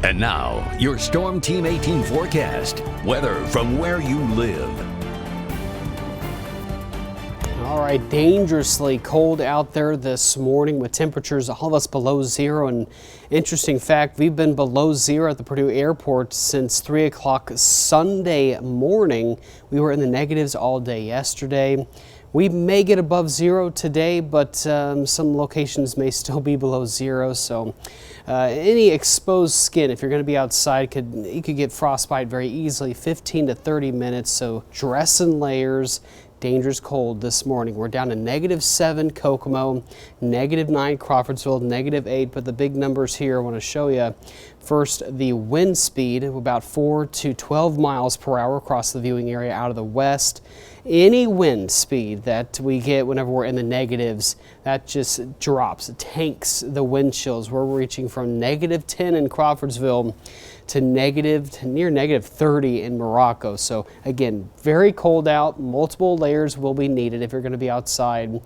And now, your Storm Team 18 forecast. Weather from where you live. All right, dangerously cold out there this morning with temperatures all of us below zero. And interesting fact, we've been below zero at the Purdue Airport since 3 o'clock Sunday morning. We were in the negatives all day yesterday. We may get above zero today, but some locations may still be below zero. So any exposed skin, if you're going to be outside, you could get frostbite very easily, 15 to 30 minutes. So dress in layers. Dangerous cold this morning. We're down to -7 Kokomo, -9 Crawfordsville, -8, but the big numbers here I want to show you. First, the wind speed of about 4 to 12 miles per hour across the viewing area out of the west. Any wind speed that we get whenever we're in the negatives, that just drops, it tanks the wind chills. We're reaching from -10 in Crawfordsville to near -30 in Morocco. So again, very cold out. Multiple layers will be needed if you're going to be outside.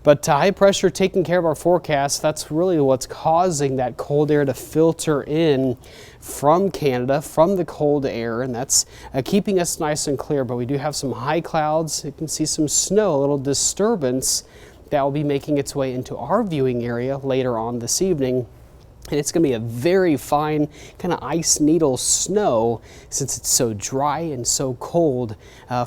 But high pressure taking care of our forecast. That's really what's causing that cold air to filter in from Canada, from the cold air, and that's keeping us nice and clear. But we do have some high clouds. You can see some snow, a little disturbance that will be making its way into our viewing area later on this evening. And it's going to be a very fine kind of ice needle snow since it's so dry and so cold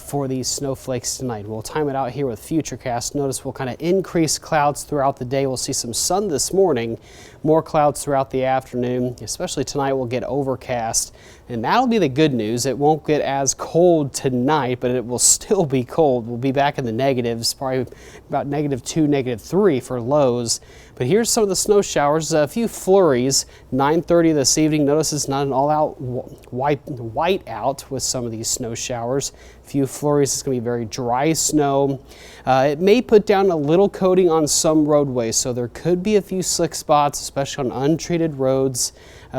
for these snowflakes tonight. We'll time it out here with Futurecast. Notice we'll kind of increase clouds throughout the day. We'll see some sun this morning, more clouds throughout the afternoon, especially tonight we'll get overcast. And that'll be the good news. It won't get as cold tonight, but it will still be cold. We'll be back in the negatives, probably about -2, -3 for lows. But here's some of the snow showers, a few flurries, 9:30 this evening. Notice it's not an all-out white out with some of these snow showers. A few flurries, it's going to be very dry snow. It may put down a little coating on some roadways, so there could be a few slick spots, especially on untreated roads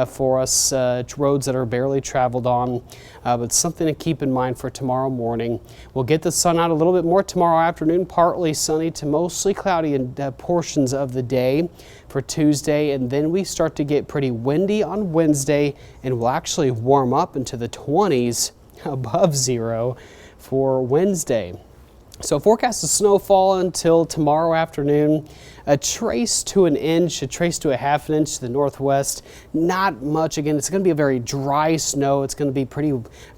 for us, roads that are barely traveled on. But something to keep in mind for tomorrow morning. We'll get the sun out a little bit more tomorrow afternoon, partly sunny to mostly cloudy in portions of the day for Tuesday, and then we start to get pretty windy on Wednesday, and we'll actually warm up into the 20s above zero for Wednesday. So forecast of snowfall until tomorrow afternoon. A trace to an inch, a trace to a half an inch to the northwest. Not much. Again, it's going to be a very dry snow. It's going to be pretty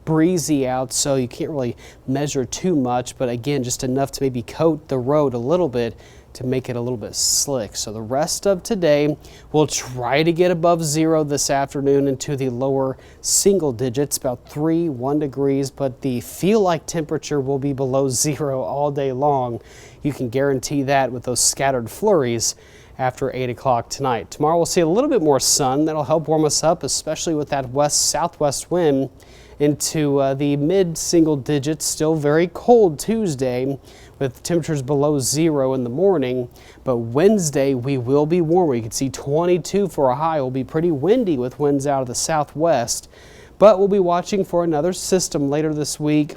breezy out, so you can't really measure too much. But again, just enough to maybe coat the road a little bit to make it a little bit slick. So the rest of today, we'll try to get above zero this afternoon into the lower single digits, about 1 degrees, but the feel-like temperature will be below zero all day long. You can guarantee that with those scattered flurries after 8 o'clock tonight. Tomorrow we'll see a little bit more sun. That'll help warm us up, especially with that west-southwest wind into the mid-single digits. Still very cold Tuesday with temperatures below zero in the morning, but Wednesday we will be warmer. You can see 22 for a high. It will be pretty windy with winds out of the southwest, but we'll be watching for another system later this week.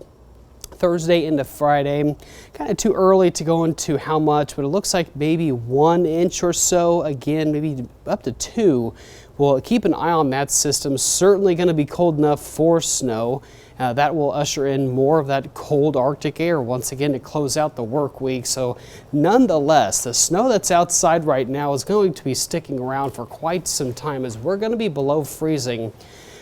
Thursday into Friday. Kind of too early to go into how much, but it looks like maybe 1 inch or so. Again, maybe up to 2. We'll keep an eye on that system. Certainly going to be cold enough for snow. That will usher in more of that cold Arctic air once again to close out the work week. So nonetheless, the snow that's outside right now is going to be sticking around for quite some time, as we're going to be below freezing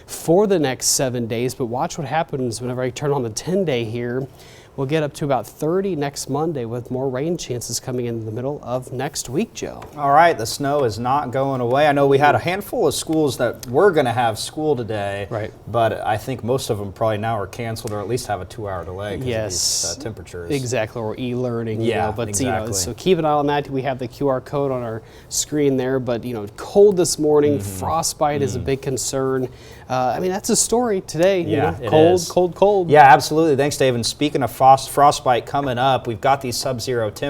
for the next 7 days. But watch what happens whenever I turn on the 10-day here. We'll get up to about 30 next Monday with more rain chances coming in the middle of next week, Joe. All right, the snow is not going away. I know we had a handful of schools that were going to have school today, right? But I think most of them probably now are canceled or at least have a 2-hour delay because of these temperatures. Exactly, or e-learning. Yeah, but exactly. So keep an eye on that. We have the QR code on our screen there, but cold this morning. Frostbite is a big concern. I mean, that's a story today. Yeah, cold. Yeah, absolutely. Thanks, Dave. And speaking of frostbite coming up, we've got these sub-zero temperatures.